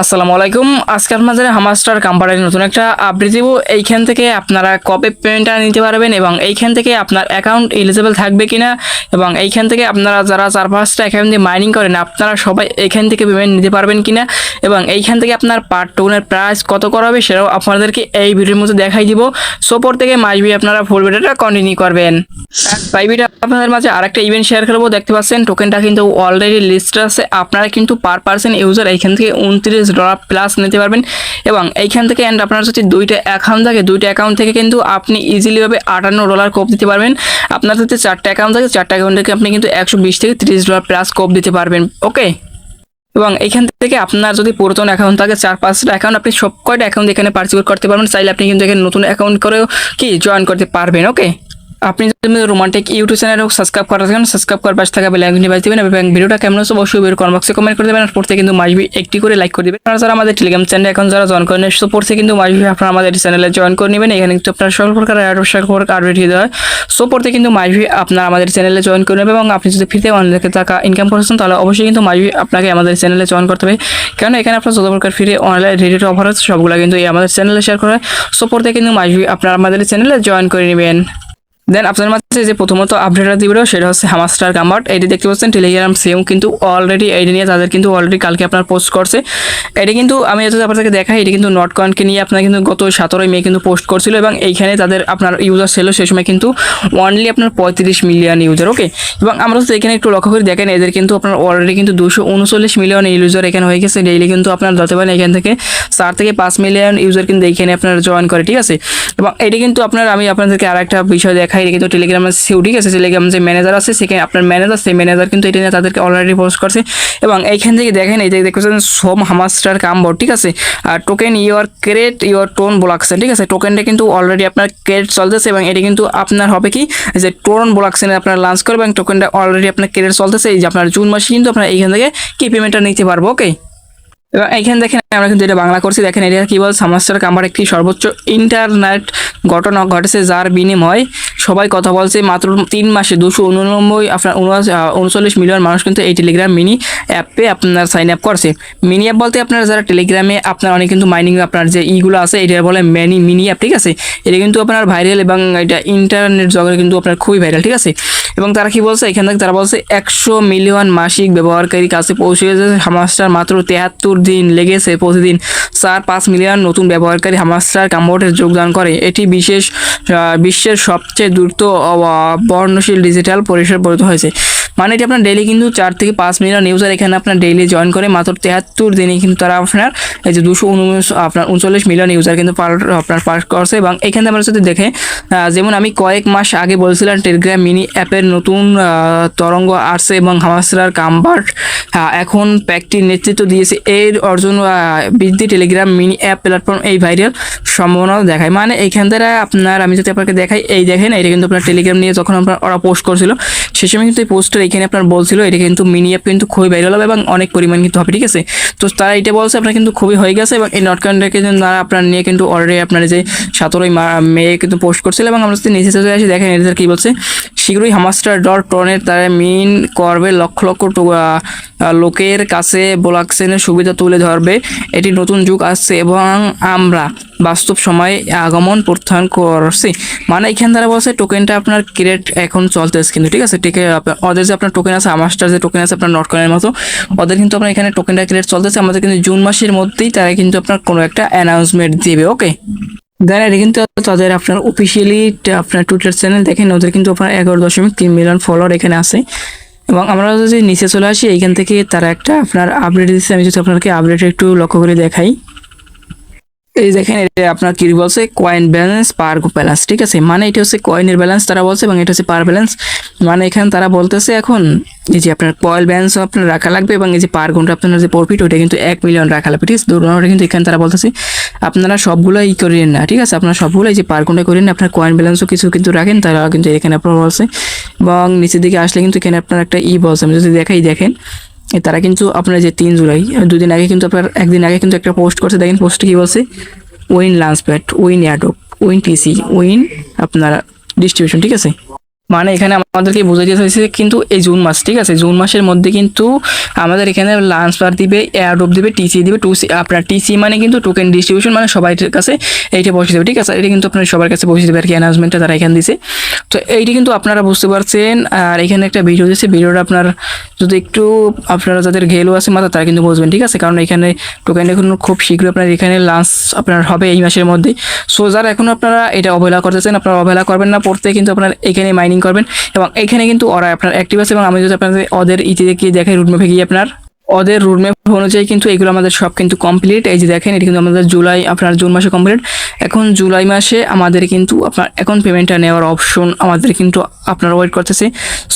আসসালামু আলাইকুম। আজকে আপনাদের হামাস্টার কোম্পানির নতুন একটা আপডেট দিব। এইখান থেকে আপনারা কবে পেমেন্টটা নিতে পারবেন এবং এইখান থেকে আপনার অ্যাকাউন্ট এলিজিবল থাকবে কিনা এবং এইখান থেকে আপনারা যারা 4-5টা অ্যাকাউন্ট দিয়ে মাইনিং করেন আপনারা সবাই এইখান থেকে পেমেন্ট নিতে পারবেন কিনা এবং এইখান থেকে আপনার পার টোকেনের প্রাইস কত করা হবে সেটাও আপনাদেরকে এই ভিডিওর মধ্যে দেখাই দিব। সোপর থেকে মাসবি আপনারা ফুল ভিডিওটা কন্টিনিউ করবেন। প্রাইভেট আপনাদের মাঝে আরেকটা ইভেন্ট শেয়ার করবো। দেখতে পাচ্ছেন টোকেনটা কিন্তু অলরেডি লিস্ট আছে। আপনারা কিন্তু পার পার্সন ইউজার এইখান থেকে $29 প্লাস নিতে পারবেন এবং এইখান থেকে অ্যান্ড আপনার যদি দুইটা অ্যাকাউন্ট থাকে দুইটা অ্যাকাউন্ট থেকে কিন্তু আপনি ইজিলিভাবে $58 কোপ দিতে পারবেন। আপনার যদি 4টা অ্যাকাউন্ট থাকে 4টা অ্যাকাউন্ট থেকে আপনি কিন্তু $120 থেকে $30 প্লাস কোপ দিতে পারবেন। ওকে, এবং এখান থেকে আপনার যদি পুরাতন অ্যাকাউন্ট থাকে 4-5টা অ্যাকাউন্ট আপনি সব কয়টা অ্যাকাউন্ট এখানে পার্টিসিপেট করতে পারবেন। চাইলে আপনি কিন্তু এখানে নতুন অ্যাকাউন্ট করেও কি জয়েন করতে পারবেন। ওকে, আপনি যদি রোমান্টিক ইউটিউব চ্যানেল সাবস্ক্রাইব করার জন্য সাবস্ক্রাইব করার পাশে থাকা বেল আইকনটি বাজিয়ে দিবেন এবং ভিডিওটা কেমন হচ্ছে অবশ্যই ভিডিও কমেন্ট বক্সে কমেন্ট করে দেবেন। আর পড়তে কিন্তু মাসবি একটি করে লাইক করে দিবেন। আপনারা যারা আমাদের টেলিগ্রাম চ্যানেলে এখন যারা জয়েন করেন সো পড়তে কিন্তু মাসবি আপনারা আমাদের চ্যানেলে জয়েন করে নেবেন। এখানে কিন্তু আপনার সকল প্রকার আপডেট দিয়ে দেওয়া হয়। সো পড়তে কিন্তু মাসবি আপনারা আমাদের চ্যানেলে জয়েন করে নেবেন এবং আপনি যদি ফ্রিতে অনলাইন টাকা ইনকাম করছেন তাহলে অবশ্যই কিন্তু মাসবি আপনাকে আমাদের চ্যানেলে জয়েন করতে হবে। কারণ এখানে আপনার যত প্রকার ফ্রি অনলাইন রেডিট অফার আছে সবগুলো কিন্তু এই আমাদের চ্যানেলে শেয়ার করা হয়। সো পড়তে কিন্তু মাসবি আপনারা আমাদের চ্যানেলে জয়েন করে নেবেন। দেন আপনার মাঝে যে প্রথমত আপডেটটা দিব সেটা হচ্ছে হামাস্টার কনভার্ট। এটি দেখতে পাচ্ছেন টেলিগ্রাম সেও কিন্তু অলরেডি এইটা নিয়ে তাদের কিন্তু অলরেডি কালকে আপনার পোস্ট করছে। এটি কিন্তু আমি যদি আপনাদেরকে দেখাই এটি কিন্তু নট কয়েনকে নিয়ে আপনার কিন্তু গত 17 মে কিন্তু পোস্ট করছিল এবং এইখানে তাদের আপনার ইউজার ছিল সেই সময় কিন্তু অনলি আপনার 35 মিলিয়ন ইউজার। ওকে, এবং আমরা যদি এখানে একটু লক্ষ্য করে দেখেন এদের কিন্তু আপনার অলরেডি কিন্তু 239 মিলিয়ন ইউজার এখানে হয়ে গেছে। ডেইলি কিন্তু আপনার ধরতে পারেন এখান থেকে 4 থেকে 5 মিলিয়ন ইউজার কিন্তু এইখানে আপনার জয়েন করে। ঠিক আছে, এবং এটি কিন্তু আপনার আমি আপনাদেরকে আর একটা বিষয় দেখাই কিন্তু টেলিগ্রামের সিও ঠিক আছে টেলিগ্রাম যে ম্যানেজার আছে সেখানে আপনার ম্যানেজার সেই ম্যানেজার কিন্তু এটা নিয়ে তাদেরকে অলরেডি পোস্ট করছে এবং এইখান থেকে দেখেন এই যে দেখছেন সোম হামাস্টার কাম্বর। ঠিক আছে, আর token your create your TON blockchain. ঠিক আছে, টোকেনটা কিন্তু অলরেডি আপনার ক্রেট চলতেছে এবং এটি কিন্তু আপনার হবে কি যে টোন ব্লকচেনে আপনার লঞ্চ করবে এবং টোকেনটা অলরেডি আপনার ক্রেট চলতেছে। এই যে আপনার জুন মাসে কিন্তু আপনার এইখান থেকে কি পেমেন্টটা নিতে পারবো। ওকে, এবং এখানে দেখেন আমরা কিন্তু এটা বাংলা করছি। দেখেন এটা কি বল হামাস্টার কাম্বার একটি সর্বোচ্চ ইন্টারনেট ঘটনা ঘটেছে যার বিনিময়ে সবাই কথা বলছে। মাত্র 3 মাসে 289 আপনার 39 মিলিয়ন মানুষ কিন্তু এই টেলিগ্রাম মিনি অ্যাপে আপনার সাইন আপ করছে। মিনি অ্যাপ বলতে আপনার যারা টেলিগ্রামে আপনার অনেক কিন্তু মাইনিং আপনার যে ইগুলো আছে এটা বলে মিনি অ্যাপ। ঠিক আছে, এটা কিন্তু আপনার ভাইরাল এবং এটা ইন্টারনেট জগতে কিন্তু আপনার খুবই ভাইরাল। ঠিক আছে, এবং তারা কি বলছে এখান থেকে তারা বলছে 100 মিলিয়ন মাসিক ব্যবহারকারীর কাছে পৌঁছে গেছে হামাস্টার। মাত্র 73 দিন লেগেছে প্রতিদিন 4-5 মিলিয়ন নতুন ব্যবহারকারী হামাস্টার কাম্বোটে যোগদান করে। এটি বিশ্বের সবচেয়ে দ্রুত বর্ণশীল ডিজিটাল পরিষেবা পরিণত হয়েছে। মানে এটি আপনার ডেইলি কিন্তু 4 থেকে 5 মিলিয়ন ইউজার এখানে আপনার ডেইলি জয়েন করে। মাত্র 73 দিনে কিন্তু তারা আপনার এই যে 239 মিলিয়ন ইউজার কিন্তু আপনার পাস করছে। এবং এখানে আমরা যদি দেখে যেমন আমি কয়েক মাস আগে বলছিলাম টেলিগ্রাম মিনি অ্যাপের নতুন তরঙ্গ আসছে এবং হামাস্টার কাম্বার এখন প্যাকটির নেতৃত্ব দিয়েছে। এর অর্জন বৃদ্ধি টেলিগ্রাম মিনি অ্যাপ প্ল্যাটফর্ম এই ভাইরাল সম্ভাবনা দেখায়। মানে এইখান থেকে আপনার আমি যদি আপনাকে দেখাই এই দেখেন এটা কিন্তু আপনার টেলিগ্রাম নিয়ে যখন আপনার ওরা পোস্ট করছিল সে সময় কিন্তু এই পোস্টার এখানে আপনার বলছিল এটা কিন্তু মিনি অ্যাপ কিন্তু খুবই ভাইরাল হবে এবং অনেক পরিমাণ কিন্তু হবে। ঠিক আছে, তো তারা এটা বলছে আপনার কিন্তু খুবই হয়ে গেছে এবং এই নট কয়েনটাকে তারা আপনার নিয়ে কিন্তু অলরেডি আপনার যে 17 মে কিন্তু পোস্ট করছিল। এবং আমরা যদি নিচে চলে আসি দেখেন এদের কি বলছে শীঘ্রই হামাস্টার ডট টনের তারা মিন করবে লক্ষ লক্ষ লোকের কাছে ব্লকচেনের সুবিধা তুলে ধরবে। এটি নতুন যুগ আসছে এবং আমরা বাস্তব সময়ে আগমন প্রত্যাখ্যান করছি। মানে এখানে তারা বলছে টোকেনটা আপনার ক্রিয়েট এখন চলতেছে কিন্তু। ঠিক আছে, ওদের যে আপনার টোকেন আছে হামাস্টার যে টোকেন আছে আপনার নট কয়েনের মতো ওদের কিন্তু আপনার এখানে টোকেনটা ক্রিয়েট চলতেছে। আমাদের কিন্তু জুন মাসের মধ্যেই তারা কিন্তু আপনার কোনো একটা অ্যানাউন্সমেন্ট দেবে। ওকে, দেন এটা কিন্তু তাদের আপনার অফিসিয়ালি আপনার টুইটার চ্যানেল দেখেন ওদের কিন্তু আপনার 11.3 মিলিয়ন ফলোয়ার এখানে আছে। এবং আমরা যদি নিচে চলে আসি এইখান থেকে তারা একটা আপনার আপডেট দিচ্ছে। আমি যদি আপনাকে আপডেট একটু লক্ষ্য করে দেখাই এই দেখেন এটা আপনার কি বলছে কয়েন ব্যালেন্স পার ব্যালেন্স। ঠিক আছে, মানে এটা হচ্ছে কয়েনের ব্যালেন্স তারা বলছে এবং এটা হচ্ছে পার ব্যালেন্স। মানে এখানে তারা বলতেছে এখন এই যে আপনার কয়েল ব্যালেন্স আপনার রাখা লাগবে এবং এই যে পার ঘন্টা আপনার যে প্রফিট ওটা কিন্তু 1 মিলিয়ন রাখা লাগবে। ঠিক আছে, দুটোটা কিন্তু এখানে তারা বলতেছে আপনারা সবগুলো করেন না। ঠিক আছে, আপনারা সবগুলো এই যে পার ঘন্টা করেন না, আপনার কয়েন ব্যালেন্সও কিছু কিন্তু রাখেন তারা কিন্তু এখানে আপনার বলছে। এবং নিচের দিকে আসলে কিন্তু এখানে আপনার একটা বলছে আমি যদি দেখাই দেখেন তারা কিন্তু আপনার যে 3 জুলাই 2 দিন আগে কিন্তু আপনার একদিন আগে কিন্তু একটা পোস্ট করছে। দেখেন পোস্টে কি বলছে win launch pad win airdrop win TC win আপনার ডিস্ট্রিবিউশন। ঠিক আছে, মানে এখানে আমাদেরকে বুঝিয়ে দিতে হয়েছে কিন্তু এই জুন মাস, ঠিক আছে, জুন মাসের মধ্যে কিন্তু আমাদের এখানে লাঞ্চ বার দিবে, এয়ারড্রপ দিবে, টিসি দিবে। আপনার টিসি মানে কিন্তু টোকেন ডিস্ট্রিবিউশন, মানে সবার কাছে এইটা পৌঁছে দেবে, ঠিক আছে। এটা কিন্তু আপনার সবার কাছে পৌঁছে দেবে আর কি, অ্যানাউন্সমেন্টটা তারা এখানে দিছে। তো এইটি কিন্তু আপনারা বুঝতে পারছেন। আর এখানে একটা ভিডিও দিয়েছে, ভিডিওটা আপনার যদি একটু আপনারা যাদের ঘেলু আছে মাথা তারা কিন্তু বুঝবেন, ঠিক আছে, কারণ এখানে টোকেন এখন খুব শীঘ্রই আপনার এখানে লাঞ্চ আপনার হবে এই মাসের মধ্যে। সো যারা এখন আপনারা এটা অবহেলা করতেছেন, আপনারা অবহেলা করবেন না, পড়তে কিন্তু আপনার এখানে মাইনিং করবেন এবং এখানে কিন্তু ওরা আপনার অ্যাক্টিভ আছে। এবং আমি যদি আপনাদের ওদের ইতিতে গিয়ে দেখাই, রুটম্যাপে গিয়ে আপনার ওদের রুটম্যাপ অনুযায়ী কিন্তু এগুলো আমাদের সব কিন্তু কমপ্লিট। এই যে দেখেন, এটা কিন্তু আমাদের জুলাই আপনার জুন মাসে কমপ্লিট। এখন জুলাই মাসে আমাদের কিন্তু আপনার এখন পেমেন্টটা নেওয়ার অপশন আমাদের কিন্তু আপনারা ওয়েট করতেছে।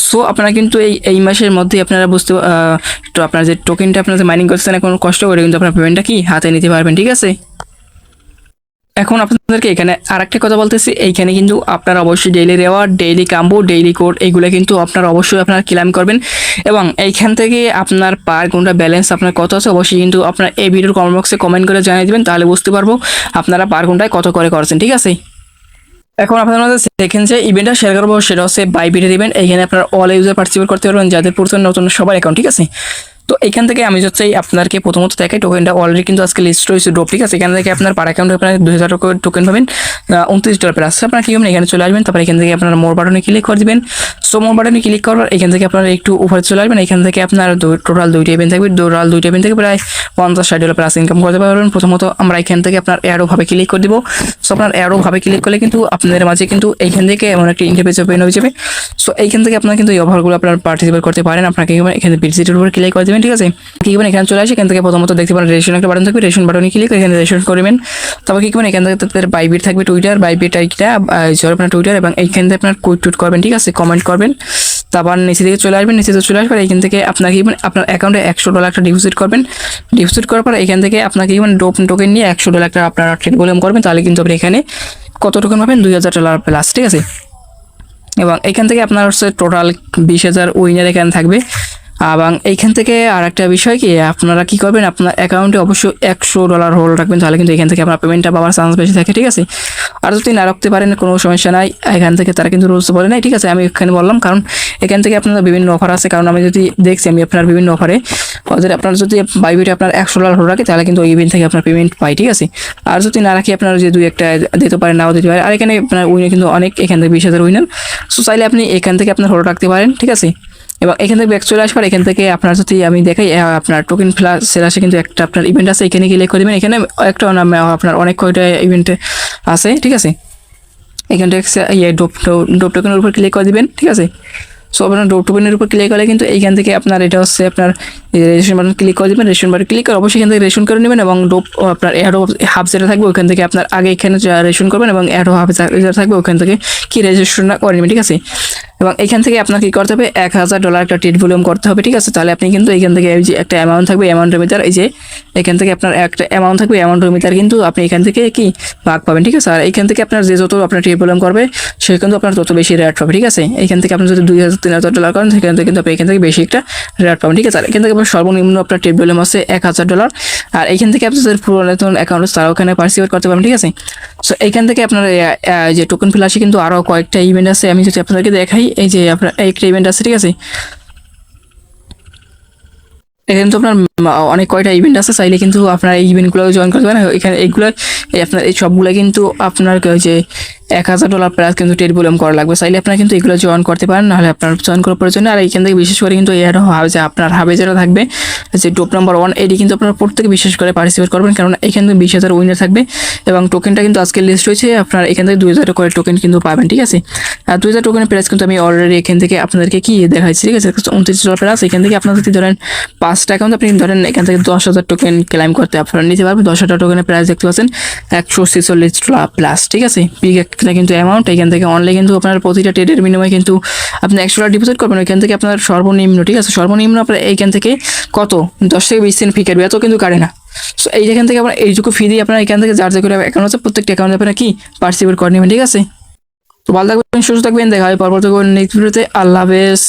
সো আপনারা কিন্তু এই মাসের মধ্যেই আপনারা তো আপনার যে টোকেনটা আপনারা যে মাইনিং করতেছেন এখন কষ্ট করে কিন্তু আপনার পেমেন্টটা কি হাতে নিতে পারবেন, ঠিক আছে। এখন আপনাদেরকে এখানে আরেকটা কথা বলতেছি, এইখানে কিন্তু আপনারা অবশ্যই daily reward, daily combo, daily code এইগুলো কিন্তু আপনারা অবশ্যই আপনারা ক্লেম করবেন এবং এইখান থেকে আপনার পার ঘন্টা ব্যালেন্স আপনার কত আছে অবশ্যই কিন্তু আপনার এই ভিডিওর কমেন্ট বক্সে কমেন্ট করে জানিয়ে দেবেন, তাহলে বুঝতে পারবো আপনারা পার ঘন্টায় কত করে করছেন, ঠিক আছে। এখন আপনাদের মধ্যে সেকেন্ড যে ইভেন্টটা শেয়ার করবো সেটা হচ্ছে বাইবিটের ইভেন্ট। এইখানে আপনারা অল ইউজার পার্টিসিপেট করতে পারবেন যাদের প্রথম নতুন সবার অ্যাকাউন্ট, ঠিক আছে। তো এখান থেকে আমি হচ্ছে আপনাকে প্রথমত দেখাই, টোকেনটা অলরেডি কিন্তু আজকে লিস্ট রয়েছে ড্রপ, ঠিক আছে। এখান থেকে আপনার পার অ্যাকাউন্টে আপনার 2000 টোকেন পাবেন, $29 প্লাস। আপনারা কি করবেন, এখানে চলে আসবেন, তারপর এখান থেকে আপনারা মোর বাটনে ক্লিক করে দিবেন। সো মোর বাটনে ক্লিক করার এখান থেকে আপনারা একটু উপরে চলে আসবেন। এখান থেকে আপনার টোটাল 2টা ইভেন্ট থাকবে, টোটাল 2টা ইভেন্ট থেকে প্রায় $50-60 প্লাস ইনকাম করতে পারবেন। প্রথমত আমরা এখান থেকে আপনার অ্যারো ভাবে ক্লিক করে দিব। সো আপনার অ্যারো ভাবে ক্লিক করলে কিন্তু আপনাদের মাঝে কিন্তু এইখান থেকে এমন একটা ইন্টারফেস ওপেন হয়ে যাবে। সো এইখান থেকে আপনারা কিন্তু এই অফারগুলো আপনার পার্টিসিপেট করতে পারেন। আপনাকে এখানে ভিজিটের উপর ক্লিক করে দেবেন, ঠিক আছে। কি করবেন, এখানে চলে আসে, এখান থেকে প্রথমত দেখতে পারেন রেজিস্ট্রেশন একটা বাটন থাকবে, রেজিস্ট্রেশন বাটনে ক্লিক করে এখানে রেজিস্ট্রেশন করবেন। তারপর কি করবেন, এখান থেকে তাদের বাইবিট থাকবে, টুইটার বাইবিট আইডিটা আপনার টুইটার এবং এইখান থেকে আপনার টুইট করবেন, ঠিক আছে, কমেন্ট করবেন। তারপর নিচে থেকে চলে আসবেন, নিচে চলে আসবেন, এইখান থেকে আপনার কি করবেন, আপনার অ্যাকাউন্টে $100 একটা ডিপোজিট করবেন। ডিপোজিট করার পর এখান থেকে আপনাকে কি করবেন, টোকেন নিয়ে $100 একটা আপনার ট্রেড ভলিউম করবেন, তাহলে কিন্তু আপনি এখানে কত টোকেন পাবেন, $2000 প্লাস, ঠিক আছে। এবং এখান থেকে আপনার হচ্ছে টোটাল 20,000 উইনার এখানে থাকবে। এবং এইখান থেকে আর একটা বিষয় কি, আপনারা কি করবেন, আপনার অ্যাকাউন্টে অবশ্যই $100 হোল্ড রাখবেন, তাহলে কিন্তু এখান থেকে আপনার পেমেন্টটা পাওয়ার চান্স বেশি থাকে, ঠিক আছে। আর যদি না রাখতে পারেন কোনো সমস্যা নাই, এখান থেকে তারা কিন্তু রুলস বলে নাই, ঠিক আছে। আমি এখানে বললাম কারণ এখান থেকে আপনার বিভিন্ন অফার আছে, কারণ আমি যদি দেখছি আমি আপনার বিভিন্ন অফারে ওদের আপনার যদি বাইবিটে আপনার $100 হোল্ড রাখে তাহলে কিন্তু ওই ইভেন্ট থেকে আপনার পেমেন্ট পাই, ঠিক আছে। আর যদি না রাখি আপনার যে 2-1টা দিতে পারেন, নাও দিতে পারে। আর এখানে আপনার উইনার কিন্তু অনেক, এখান থেকে 20,000 উইনার। সো চাইলে আপনি এখান থেকে আপনার হোল্ড রাখতে পারেন, ঠিক আছে। এবং এখান থেকে ব্যাক চলে আসবার, এখান থেকে আপনার যদি আমি দেখাই আপনার টোকেন প্লাস সেলাসে কিন্তু একটা আপনার ইভেন্ট আছে, এখানে ক্লিক করে দেবেন। এখানে একটা আপনার অনেক কয়টা ইভেন্ট আছে, ঠিক আছে। এখান থেকে ডোপ টোকেনের উপর ক্লিক করে দিবেন, ঠিক আছে। সো আপনার ডোপ টোকেনের উপর ক্লিক করলে কিন্তু এইখান থেকে আপনার এটা হচ্ছে আপনার রেজিস্ট্রেশন বাটন ক্লিক করে দেবেন। রেজিস্ট্রেশন বাটন ক্লিক করে অবশ্যই এখান থেকে রেজিস্ট্রেশন করে নেবেন এবং ডোপ আপনার অ্যাডো হাব যেটা থাকবে ওখান থেকে আপনার আগে এখানে রেজিস্ট্রেশন করবেন এবং অ্যাডো হাব যেটা থাকবে ওখান থেকে কি রেজিস্ট্রেশনটা করে নেবেন, ঠিক আছে। এবং এখান থেকে আপনার কি করতে হবে, $1000 একটা ট্রেড ভলিউম করতে হবে, ঠিক আছে। তাহলে আপনি কিন্তু এখান থেকে এই যে একটা অ্যামাউন্ট থাকবে, অ্যামাউন্টের ভিতর এই যে এখান থেকে আপনার একটা অ্যামাউন্ট থাকবে, অ্যামাউন্টের ভিতর কিন্তু আপনি এখান থেকে কি ভাগ পাবেন, ঠিক আছে। আর এখান থেকে আপনার যে যত আপনার ট্রেড ভলিউম করবে সে কিন্তু আপনার তত বেশি রেট পাবে, ঠিক আছে। এখান থেকে আপনি যদি $2,000-3,000 করেন সেখান থেকে কিন্তু আপনি এখান থেকে বেশি একটা রেট পাবেন, ঠিক আছে। আর এখান থেকে আপনার সর্বনিম্ন আপনার ট্রেড ভলিউম আছে $1,000। আর এখান থেকে আপনি যাদের পুরাতন অ্যাকাউন্ট তারা ওখানে পার্টিসিপেট করতে পারবেন, ঠিক আছে। সো এইখান থেকে আপনার যে টোকেন ফ্ল্যাশে কিন্তু আরও কয়েকটা ইভেন্ট আছে, আমি যদি আপনাদেরকে দেখাই, এই যে আপনার একটা ইভেন্ট আছে, ঠিক আছে। এখানে তো আপনার অনেক কয়টা ইভেন্ট আছে, চাইলে কিন্তু আপনার এই ইভেন্টগুলো জয়েন করতে পারেন। এখানে এইগুলো আপনার এই সবগুলো কিন্তু আপনার যে $1,000 প্লাস কিন্তু ট্রেড ভলিউম করা লাগবে, চাইলে আপনারা কিন্তু এগুলো জয়েন করতে পারেন, নাহলে আপনার জয়েন করার প্রয়োজন। আর এইখান থেকে বিশেষ করে কিন্তু এর যে আপনার হাবে যেটা থাকবে যে ডোপ নাম্বার 1 এটি কিন্তু আপনার প্রত্যেকে বিশেষ করে পার্টিসিপেট করবেন, কারণ এখান থেকে 20,000 উইনার থাকবে এবং টোকেনটা কিন্তু আজকে লিস্ট হয়েছে। আপনার এখান থেকে 2,000 করে টোকেন কিন্তু পাবেন, ঠিক আছে। আর 2,000 টোকেনের প্রাইস কিন্তু আমি অলরেডি এখান থেকে আপনাদেরকে কি দেখাচ্ছি, ঠিক আছে। $29 প্লাস। এখান থেকে আপনার যদি ধরেন 5টা অ্যাকাউন্ট আপনি ধরেন এখান থেকে 10,000 টোকেন ক্লেম করতে আপনারা নিতে পারবেন। 10,000 টোকেনের প্রাইস দেখতে পাচ্ছেন $146 প্লাস, ঠিক আছে। বিগ একটা কিন্তু অ্যামাউন্ট। এখান থেকে অনলাইন কিন্তু আপনার প্রতিটা ট্রেডের বিনিময়ে কিন্তু আপনি $100 ডিপোজিট করবেন, ওইখান থেকে আপনার সর্বনিম্ন, ঠিক আছে, সর্বনিম্ন আপনার এইখান থেকে কত 10 থেকে 20 সেন্ট ফি কাটবে, এত কিন্তু কাটে না। সো এইখান থেকে আপনার এইটুকু ফি দিয়ে আপনার এখান থেকে যার যে করে অ্যাকাউন্ট আছে প্রত্যেকটা অ্যাকাউন্টে আপনারা কি পার্টিসিপেট করে নেবেন, ঠিক আছে। তো ভালো থাকবেন, সুস্থ থাকবেন, দেখা হয় পরবর্তী নেক্সট ভিডিওতে। আল্লাহ হাফেজ।